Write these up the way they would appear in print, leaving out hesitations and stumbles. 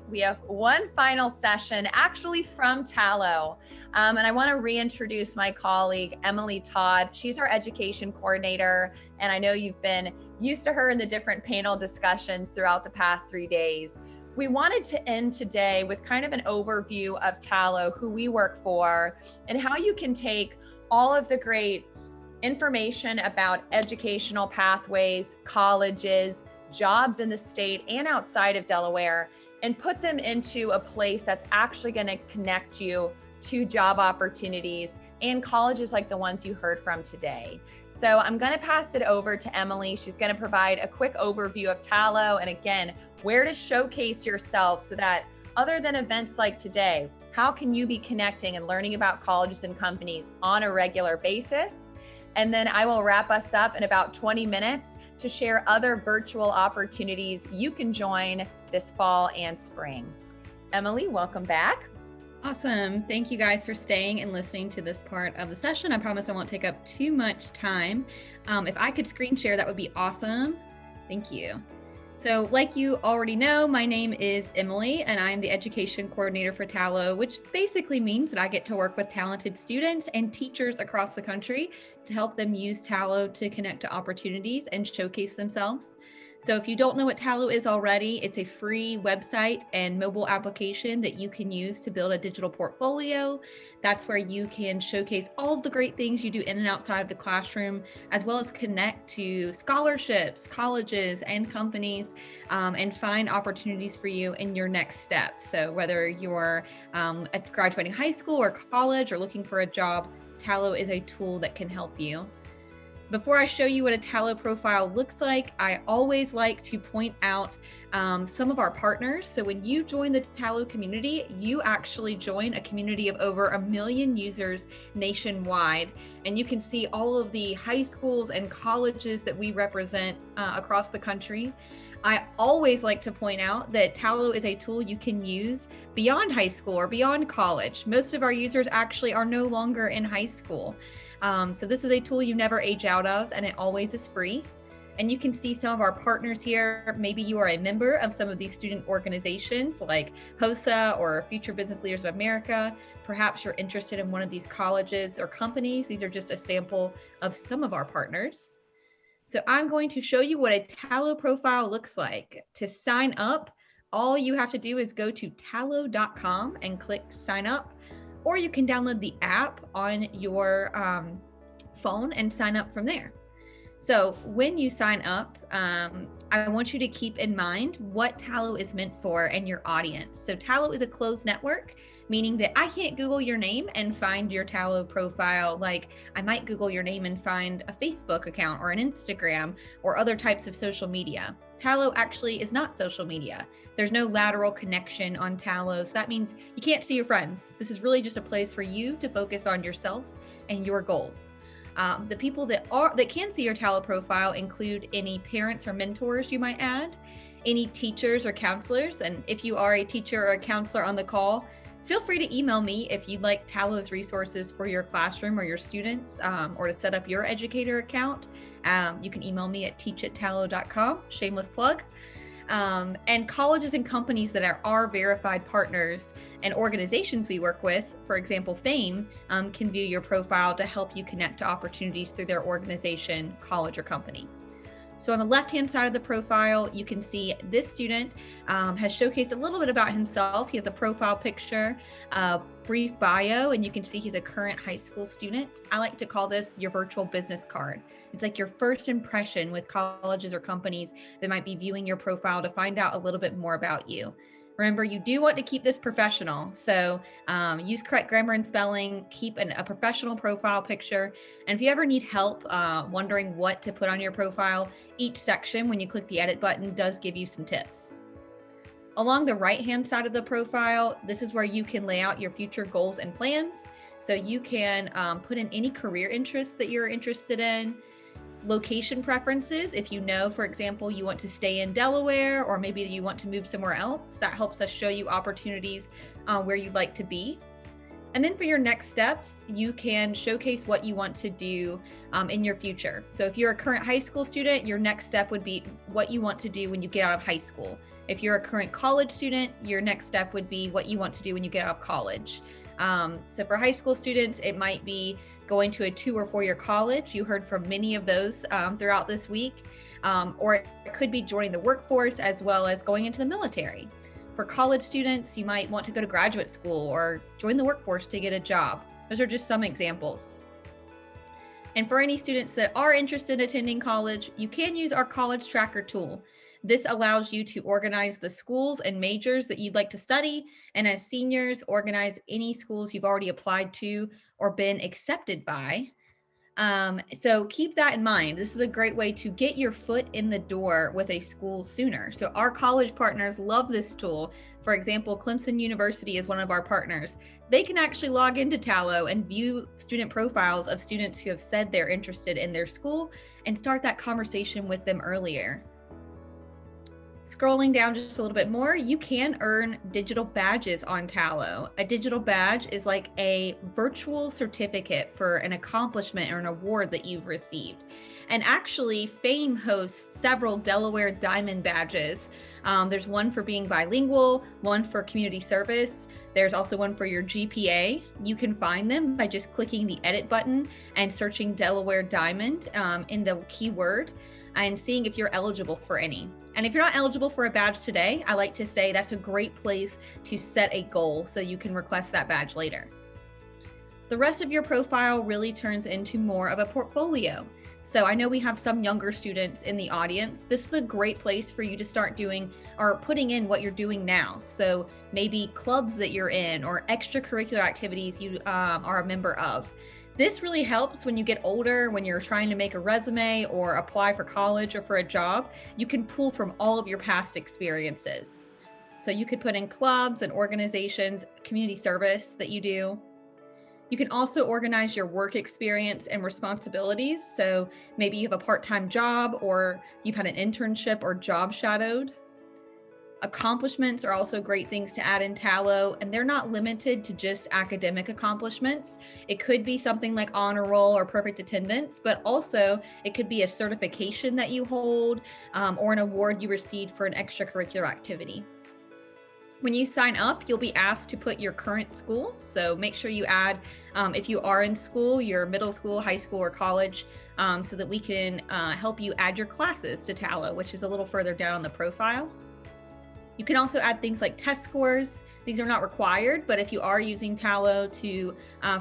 we have one final session actually from Tallo. And I want to reintroduce my colleague, Emily Todd. She's our education coordinator. And I know you've been used to her in the different panel discussions throughout the past 3 days. We wanted to end today with kind of an overview of Tallo, who we work for, and how you can take all of the great information about educational pathways, colleges, jobs in the state and outside of Delaware, and put them into a place that's actually going to connect you to job opportunities and colleges like the ones you heard from today. So I'm going to pass it over to Emily. She's going to provide a quick overview of Tallo and again, where to showcase yourself so that other than events like today, how can you be connecting and learning about colleges and companies on a regular basis? And then I will wrap us up in about 20 minutes to share other virtual opportunities you can join this fall and spring. Emily, welcome back. Awesome. Thank you guys for staying and listening to this part of the session. I promise I won't take up too much time. If I could screen share, that would be awesome. Thank you. So like you already know, my name is Emily and I'm the education coordinator for Tallo, which basically means that I get to work with talented students and teachers across the country to help them use Tallo to connect to opportunities and showcase themselves. So if you don't know what Tallo is already, it's a free website and mobile application that you can use to build a digital portfolio. That's where you can showcase all of the great things you do in and outside of the classroom, as well as connect to scholarships, colleges, and companies, and find opportunities for you in your next step. So whether you're at graduating high school or college or looking for a job, Tallo is a tool that can help you. Before I show you what a Tallo profile looks like, I always like to point out some of our partners. So when you join the Tallo community, you actually join a community of over 1 million users nationwide. And you can see all of the high schools and colleges that we represent across the country. I always like to point out that Tallo is a tool you can use beyond high school or beyond college. Most of our users actually are no longer in high school. So this is a tool you never age out of, and it always is free. And you can see some of our partners here. Maybe you are a member of some of these student organizations like HOSA or Future Business Leaders of America. Perhaps you're interested in one of these colleges or companies. These are just a sample of some of our partners. So I'm going to show you what a Tallo profile looks like. To sign up, all you have to do is go to tallo.com and click sign up, or you can download the app on your phone and sign up from there. So when you sign up, I want you to keep in mind what Tallo is meant for and your audience. So Tallo is a closed network, meaning that I can't Google your name and find your Tallo profile like I might Google your name and find a Facebook account or an Instagram or other types of social media. Tallo actually is not social media. There's no lateral connection on Tallo, so that means you can't see your friends. This is really just a place for you to focus on yourself and your goals. The people that can see your Tallo profile include any parents or mentors you might add, any teachers or counselors, and if you are a teacher or a counselor on the call, feel free to email me if you'd like Tallo's resources for your classroom or your students, or to set up your educator account. You can email me at teach@tallo.com, shameless plug. And colleges and companies that are our verified partners and organizations we work with, for example, FAME, can view your profile to help you connect to opportunities through their organization, college, or company. So on the left-hand side of the profile, you can see this student has showcased a little bit about himself. He has a profile picture, a brief bio, and you can see he's a current high school student. I like to call this your virtual business card. It's like your first impression with colleges or companies that might be viewing your profile to find out a little bit more about you. Remember, you do want to keep this professional. So use correct grammar and spelling, keep a professional profile picture. And if you ever need help wondering what to put on your profile, each section, when you click the edit button, does give you some tips. Along the right-hand side of the profile, this is where you can lay out your future goals and plans. So you can put in any career interests that you're interested in, location preferences. If you know, for example, you want to stay in Delaware, or maybe you want to move somewhere else, that helps us show you opportunities where you'd like to be. And then for your next steps, you can showcase what you want to do in your future. So if you're a current high school student, your next step would be what you want to do when you get out of high school. If you're a current college student, your next step would be what you want to do when you get out of college. So for high school students, it might be going to a 2 or 4 year college. You heard from many of those throughout this week. Or it could be joining the workforce as well as going into the military. For college students, you might want to go to graduate school or join the workforce to get a job. Those are just some examples. And for any students that are interested in attending college, you can use our college tracker tool. This allows you to organize the schools and majors that you'd like to study, and as seniors, organize any schools you've already applied to or been accepted by. So keep that in mind. This is a great way to get your foot in the door with a school sooner. So our college partners love this tool. For example, Clemson University is one of our partners. They can actually log into Tallo and view student profiles of students who have said they're interested in their school and start that conversation with them earlier. Scrolling down just a little bit more, you can earn digital badges on Tallo. A digital badge is like a virtual certificate for an accomplishment or an award that you've received. And actually, Fame hosts several Delaware Diamond badges. There's one for being bilingual, one for community service. There's also one for your GPA. You can find them by just clicking the edit button and searching Delaware Diamond in the keyword and seeing if you're eligible for any. And if you're not eligible for a badge today, I like to say that's a great place to set a goal so you can request that badge later. The rest of your profile really turns into more of a portfolio. So I know we have some younger students in the audience. This is a great place for you to start doing or putting in what you're doing now. So maybe clubs that you're in or extracurricular activities you are a member of. This really helps when you get older, when you're trying to make a resume or apply for college or for a job. You can pull from all of your past experiences. So you could put in clubs and organizations, community service that you do. You can also organize your work experience and responsibilities. So maybe you have a part-time job or you've had an internship or job shadowed. Accomplishments are also great things to add in Tallo, and they're not limited to just academic accomplishments. It could be something like honor roll or perfect attendance, but also it could be a certification that you hold or an award you received for an extracurricular activity. When you sign up, you'll be asked to put your current school. So make sure you add, if you are in school, your middle school, high school, or college, so that we can help you add your classes to Tallo, which is a little further down on the profile. You can also add things like test scores. These are not required, but if you are using Tallo to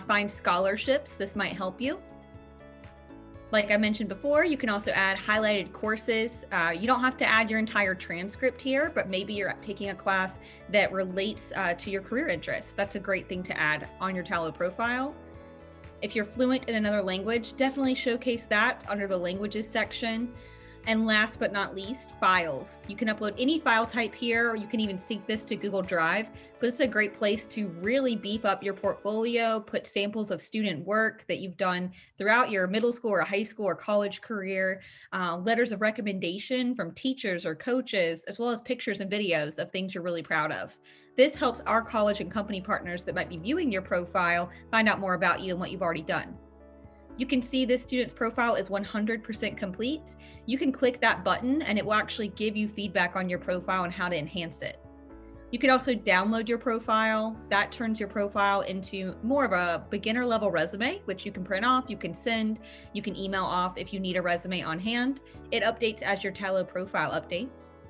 find scholarships, this might help you. Like I mentioned before, you can also add highlighted courses. You don't have to add your entire transcript here, but maybe you're taking a class that relates to your career interests. That's a great thing to add on your Tallo profile. If you're fluent in another language, definitely showcase that under the languages section. And last but not least, files. You can upload any file type here, or you can even sync this to Google Drive, but it's a great place to really beef up your portfolio, put samples of student work that you've done throughout your middle school or high school or college career, letters of recommendation from teachers or coaches, as well as pictures and videos of things you're really proud of. This helps our college and company partners that might be viewing your profile find out more about you and what you've already done. You can see this student's profile is 100% complete. You can click that button and it will actually give you feedback on your profile and how to enhance it. You can also download your profile. That turns your profile into more of a beginner level resume, which you can print off, you can send, you can email off if you need a resume on hand. It updates as your Tallo profile updates.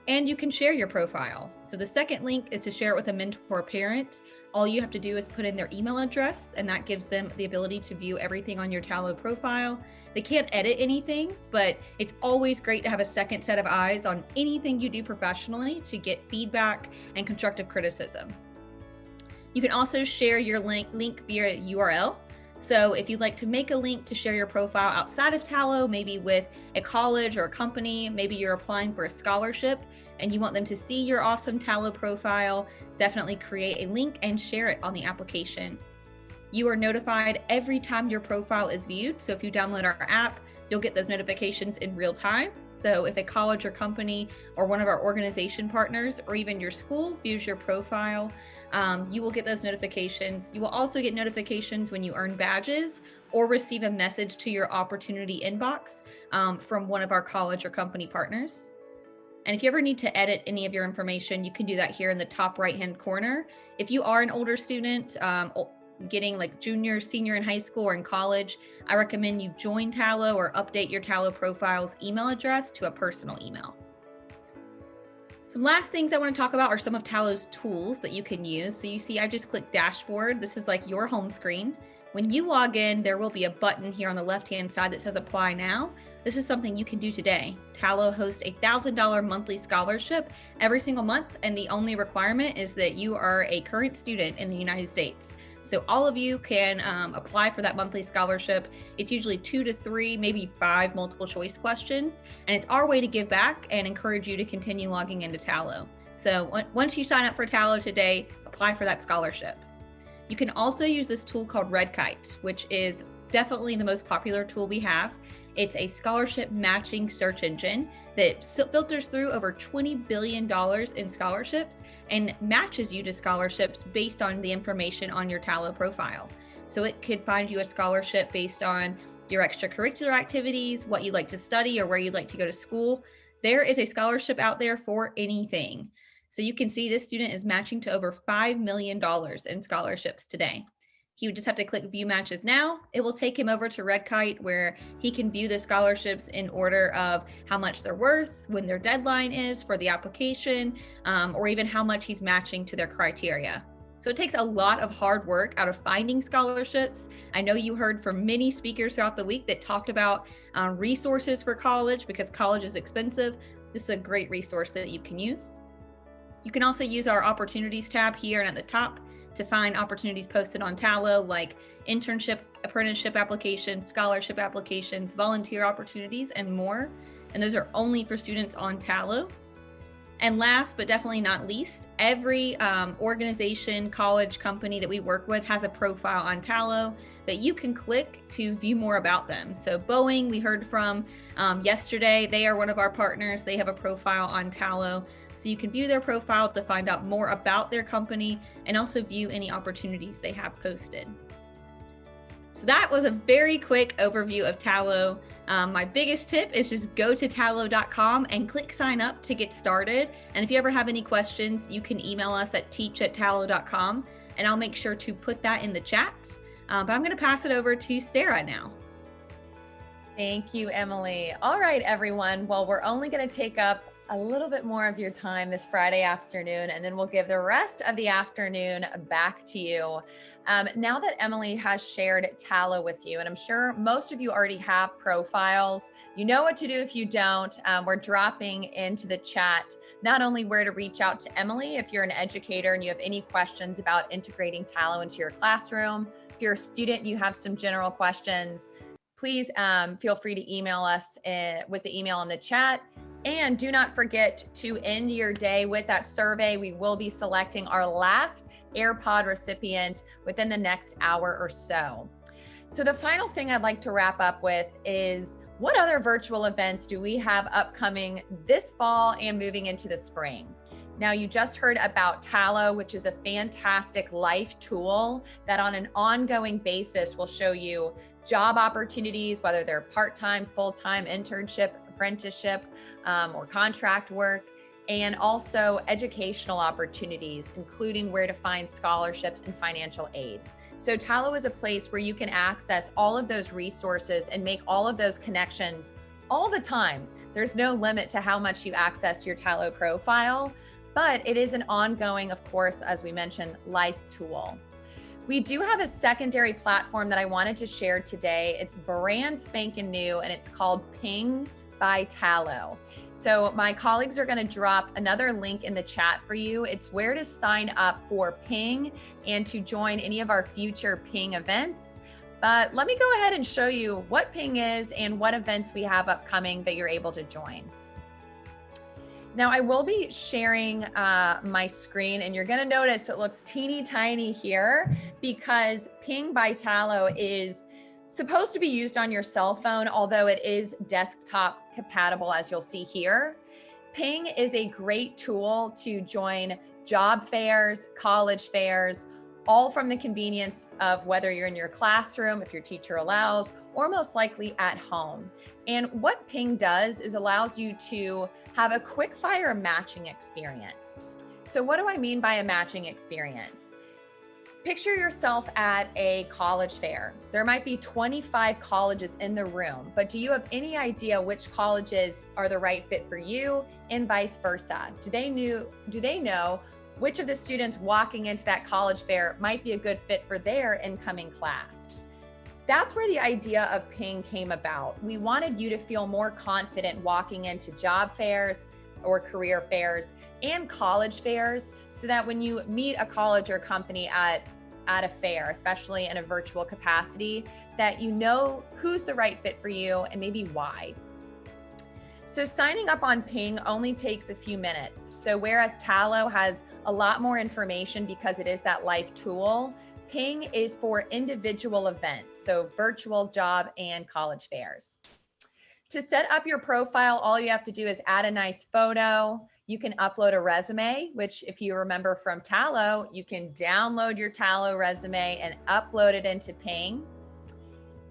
And you can share your profile. So the second link is to share it with a mentor or parent. All you have to do is put in their email address, and that gives them the ability to view everything on your Tallo profile. They can't edit anything, but it's always great to have a second set of eyes on anything you do professionally to get feedback and constructive criticism. You can also share your link via URL. So if you'd like to make a link to share your profile outside of Tallo, maybe with a college or a company, maybe you're applying for a scholarship and you want them to see your awesome Tallo profile, definitely create a link and share it on the application. You are notified every time your profile is viewed. So if you download our app, you'll get those notifications in real time. So if a college or company or one of our organization partners or even your school views your profile, you will get those notifications. You will also get notifications when you earn badges or receive a message to your opportunity inbox from one of our college or company partners. And if you ever need to edit any of your information, you can do that here in the top right-hand corner. If you are an older student, getting like junior, senior in high school or in college, I recommend you join Tallo or update your Tallo Profile's email address to a personal email. Some last things I want to talk about are some of Tallo's tools that you can use. So you see, I just clicked dashboard. This is like your home screen. When you log in, there will be a button here on the left-hand side that says apply now. This is something you can do today. Tallo hosts a $1,000 monthly scholarship every single month, and the only requirement is that you are a current student in the United States. So all of you can apply for that monthly scholarship. It's usually 2 to 3, maybe 5 multiple choice questions, and it's our way to give back and encourage you to continue logging into Tallo. So once you sign up for Tallo today, apply for that scholarship. You can also use this tool called RedKite, which is definitely the most popular tool we have. It's a scholarship matching search engine that filters through over $20 billion in scholarships and matches you to scholarships based on the information on your Tallo profile. So it could find you a scholarship based on your extracurricular activities, what you like to study, or where you'd like to go to school. There is a scholarship out there for anything. So you can see this student is matching to over $5 million in scholarships today. He would just have to click view matches now. It will take him over to RedKite where he can view the scholarships in order of how much they're worth, when their deadline is for the application, or even how much he's matching to their criteria. So it takes a lot of hard work out of finding scholarships. I know you heard from many speakers throughout the week that talked about resources for college because college is expensive. This is a great resource that you can use. You can also use our opportunities tab here and at the top to find opportunities posted on Tallo like internship, apprenticeship applications, scholarship applications, volunteer opportunities, and more. And those are only for students on Tallo. And last, but definitely not least, every organization, college, company that we work with has a profile on Tallo that you can click to view more about them. So Boeing, we heard from yesterday, they are one of our partners. They have a profile on Tallo. So you can view their profile to find out more about their company and also view any opportunities they have posted. So that was a very quick overview of Tallo. My biggest tip is just go to tallo.com and click sign up to get started. And if you ever have any questions, you can email us at teach@tallo.com and I'll make sure to put that in the chat. But I'm going to pass it over to Sarah now. Thank you, Emily. All right, everyone. Well, we're only going to take up a little bit more of your time this Friday afternoon, and then we'll give the rest of the afternoon back to you. Now that Emily has shared Tallo with you, and I'm sure most of you already have profiles, you know what to do if you don't. We're dropping into the chat not only where to reach out to Emily if you're an educator and you have any questions about integrating Tallo into your classroom. If you're a student and you have some general questions, please feel free to email us with the email in the chat. And do not forget to end your day with that survey. We will be selecting our last AirPod recipient within the next hour or so. So the final thing I'd like to wrap up with is what other virtual events do we have upcoming this fall and moving into the spring? Now, you just heard about Tallo, which is a fantastic life tool that on an ongoing basis will show you job opportunities, whether they're part-time, full-time, internship, apprenticeship, or contract work, and also educational opportunities, including where to find scholarships and financial aid. So Tallo is a place where you can access all of those resources and make all of those connections all the time. There's no limit to how much you access your Tallo profile, but it is an ongoing, of course, as we mentioned, life tool. We do have a secondary platform that I wanted to share today. It's brand spanking new, and it's called Ping by Tallo. So my colleagues are going to drop another link in the chat for you. It's where to sign up for Ping and to join any of our future Ping events. But let me go ahead and show you what Ping is and what events we have upcoming that you're able to join. Now I will be sharing my screen, and you're going to notice it looks teeny tiny here because Ping by Tallo is supposed to be used on your cell phone, although it is desktop compatible, as you'll see here. Ping is a great tool to join job fairs, college fairs, all from the convenience of whether you're in your classroom, if your teacher allows, or most likely at home. And what Ping does is allows you to have a quick fire matching experience. So what do I mean by a matching experience? Picture yourself at a college fair. There might be 25 colleges in the room, but do you have any idea which colleges are the right fit for you and vice versa? Do they know which of the students walking into that college fair might be a good fit for their incoming class? That's where the idea of Ping came about. We wanted you to feel more confident walking into job fairs or career fairs and college fairs, so that when you meet a college or company at a fair, especially in a virtual capacity, that you know who's the right fit for you and maybe why. So signing up on Ping only takes a few minutes. So whereas Tallo has a lot more information because it is that live tool, Ping is for individual events, so virtual job and college fairs. To set up your profile, all you have to do is add a nice photo. You can upload a resume, which if you remember from Tallo, you can download your Tallo resume and upload it into Ping.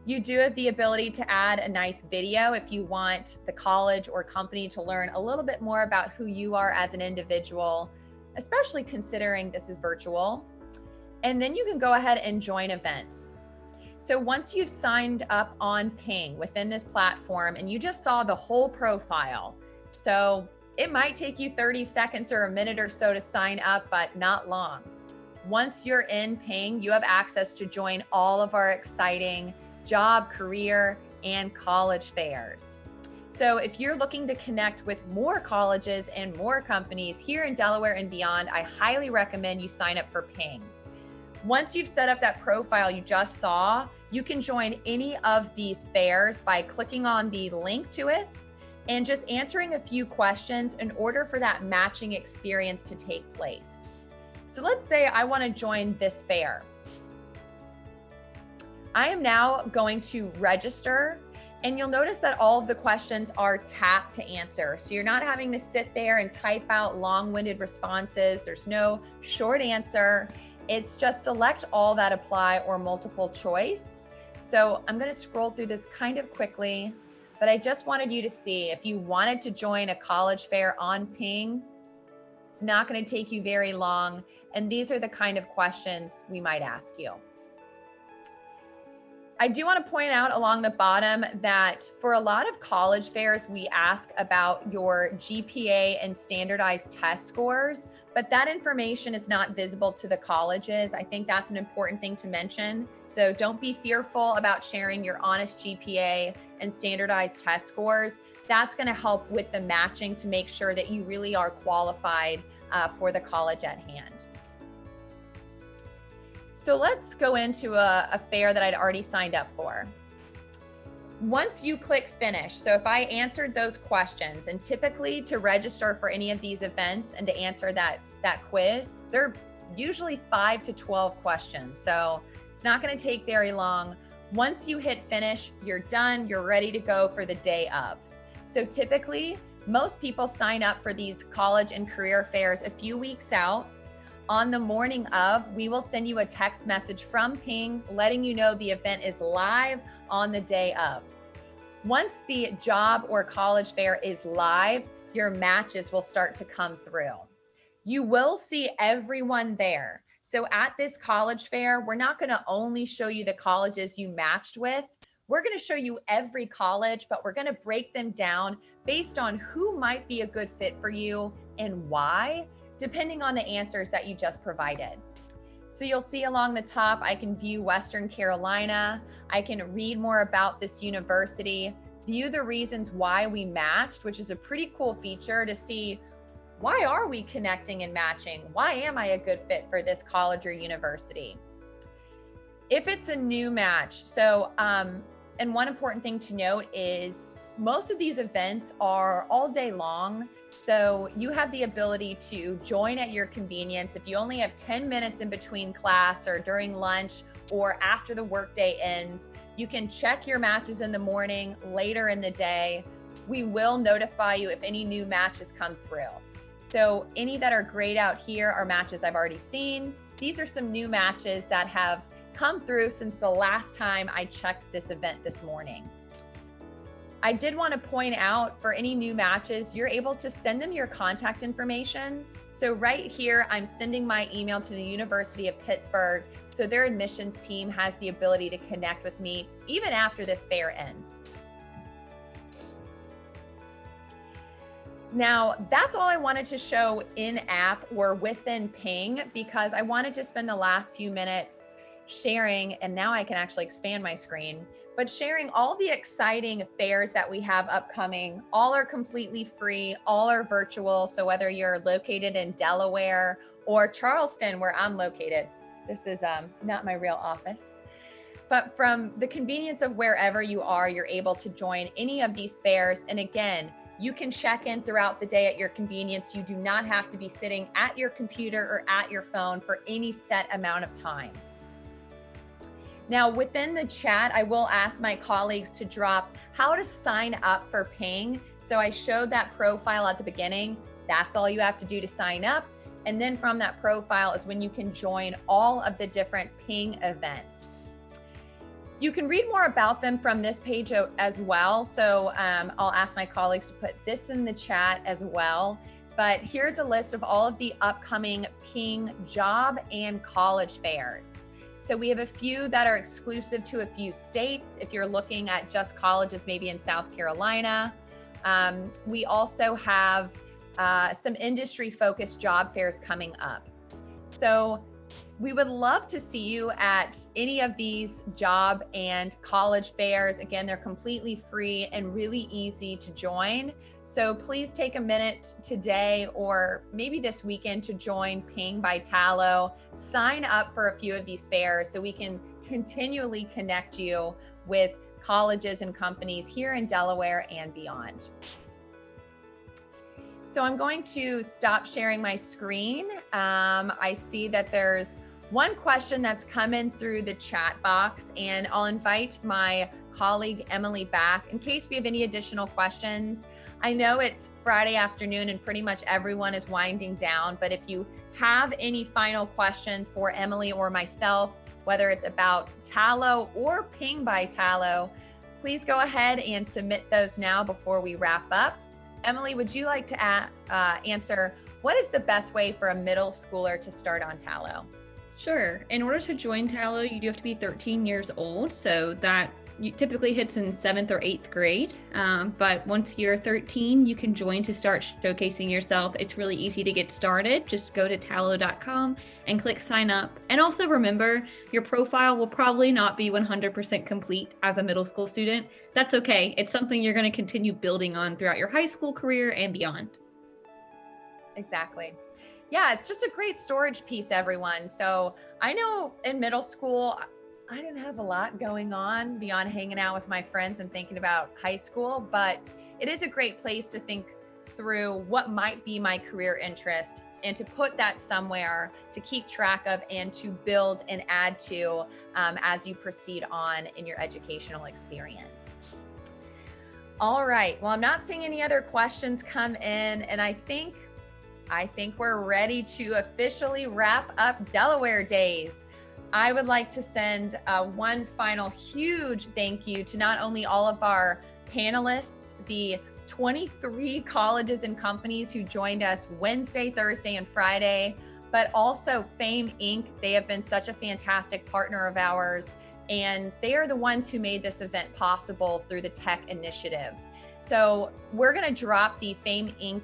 You do have the ability to add a nice video if you want the college or company to learn a little bit more about who you are as an individual, especially considering this is virtual. And then you can go ahead and join events. So once you've signed up on Ping within this platform and you just saw the whole profile, so it might take you 30 seconds or a minute or so to sign up, but not long. Once you're in Ping, you have access to join all of our exciting job, career, and college fairs. So if you're looking to connect with more colleges and more companies here in Delaware and beyond, I highly recommend you sign up for Ping. Once you've set up that profile you just saw, you can join any of these fairs by clicking on the link to it and just answering a few questions in order for that matching experience to take place. So let's say I want to join this fair. I am now going to register, and you'll notice that all of the questions are tapped to answer. So you're not having to sit there and type out long-winded responses. There's no short answer. It's just select all that apply or multiple choice. So I'm going to scroll through this kind of quickly, but I just wanted you to see if you wanted to join a college fair on Ping, it's not going to take you very long. And these are the kind of questions we might ask you. I do want to point out along the bottom that for a lot of college fairs, we ask about your GPA and standardized test scores, but that information is not visible to the colleges. I think that's an important thing to mention. So don't be fearful about sharing your honest GPA and standardized test scores. That's going to help with the matching to make sure that you really are qualified for the college at hand. So let's go into a fair that I'd already signed up for. Once you click finish, so if I answered those questions, and typically to register for any of these events and to answer that quiz, they're usually 5 to 12 questions. So it's not going to take very long. Once you hit finish, you're done. You're ready to go for the day of. So typically, most people sign up for these college and career fairs a few weeks out. On the morning of, we will send you a text message from Ping letting you know the event is live on the day of. Once the job or college fair is live, your matches will start to come through. You will see everyone there. So at this college fair, we're not going to only show you the colleges you matched with. We're going to show you every college, but we're going to break them down based on who might be a good fit for you and why, depending on the answers that you just provided. So you'll see along the top, I can view Western Carolina. I can read more about this university, view the reasons why we matched, which is a pretty cool feature to see why are we connecting and matching? Why am I a good fit for this college or university? If it's a new match, so, and one important thing to note is most of these events are all day long. So you have the ability to join at your convenience. If you only have 10 minutes in between class or during lunch or after the workday ends. You can check your matches in the morning, later in the day. We will notify you if any new matches come through. So any that are grayed out here are matches I've already seen. These are some new matches that have come through since the last time I checked this event this morning. I did want to point out, for any new matches, you're able to send them your contact information. So right here, I'm sending my email to the University of Pittsburgh, so their admissions team has the ability to connect with me even after this fair ends. Now, that's all I wanted to show in app or within Ping, because I wanted to spend the last few minutes sharing, and now I can actually expand my screen, but sharing all the exciting fairs that we have upcoming. All are completely free, all are virtual. So whether you're located in Delaware or Charleston, where I'm located, this is not my real office, but from the convenience of wherever you are, you're able to join any of these fairs. And again, you can check in throughout the day at your convenience. You do not have to be sitting at your computer or at your phone for any set amount of time. Now, within the chat, I will ask my colleagues to drop how to sign up for Ping. So I showed that profile at the beginning. That's all you have to do to sign up. And then from that profile is when you can join all of the different Ping events. You can read more about them from this page as well. So I'll ask my colleagues to put this in the chat as well. But here's a list of all of the upcoming Ping job and college fairs. So we have a few that are exclusive to a few states. If you're looking at just colleges, maybe in South Carolina. We also have some industry-focused job fairs coming up. So we would love to see you at any of these job and college fairs. Again, they're completely free and really easy to join. So please take a minute today or maybe this weekend to join Ping by Tallo. Sign up for a few of these fairs so we can continually connect you with colleges and companies here in Delaware and beyond. So I'm going to stop sharing my screen. I see that there's one question that's come in through the chat box, and I'll invite my colleague Emily back in case we have any additional questions. I know it's Friday afternoon and pretty much everyone is winding down, but if you have any final questions for Emily or myself, whether it's about Tallo or Ping by Tallo, please go ahead and submit those now before we wrap up. Emily, would you like to answer, what is the best way for a middle schooler to start on Tallo? Sure. In order to join Tallo, you do have to be 13 years old. So that typically hits in 7th or 8th grade. But once you're 13, you can join to start showcasing yourself. It's really easy to get started. Just go to tallo.com and click sign up. And also remember, your profile will probably not be 100% complete as a middle school student. That's okay. It's something you're going to continue building on throughout your high school career and beyond. Exactly. Yeah, it's just a great storage piece, everyone. So I know in middle school, I didn't have a lot going on beyond hanging out with my friends and thinking about high school, but it is a great place to think through what might be my career interest and to put that somewhere to keep track of and to build and add to as you proceed on in your educational experience. All right, well, I'm not seeing any other questions come in, and I think we're ready to officially wrap up Delaware Days. I would like to send one final huge thank you to not only all of our panelists, the 23 colleges and companies who joined us Wednesday, Thursday, and Friday, but also Fame Inc. They have been such a fantastic partner of ours, and they are the ones who made this event possible through the Tech Initiative. So we're gonna drop the Fame Inc.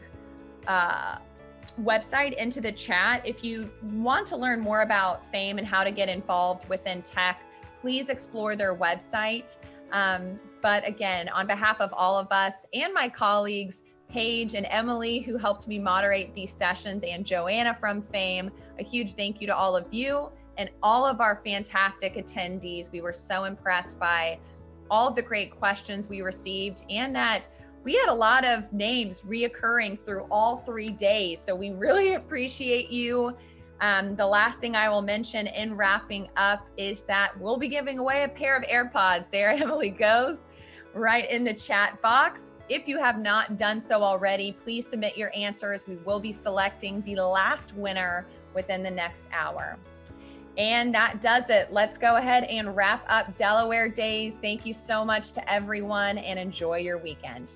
Website into the chat. If you want to learn more about Fame and how to get involved within tech, please explore their website. But again, on behalf of all of us and my colleagues, Paige and Emily, who helped me moderate these sessions, and Joanna from Fame, a huge thank you to all of you and all of our fantastic attendees. We were so impressed by all of the great questions we received, and that we had a lot of names reoccurring through all 3 days. So we really appreciate you The last thing I will mention in wrapping up is that we'll be giving away a pair of AirPods. There Emily goes, right in the chat box. If you have not done so already, please submit your answers. We will be selecting the last winner within the next hour. And that does it. Let's go ahead and wrap up Delaware Days. Thank you so much to everyone and enjoy your weekend.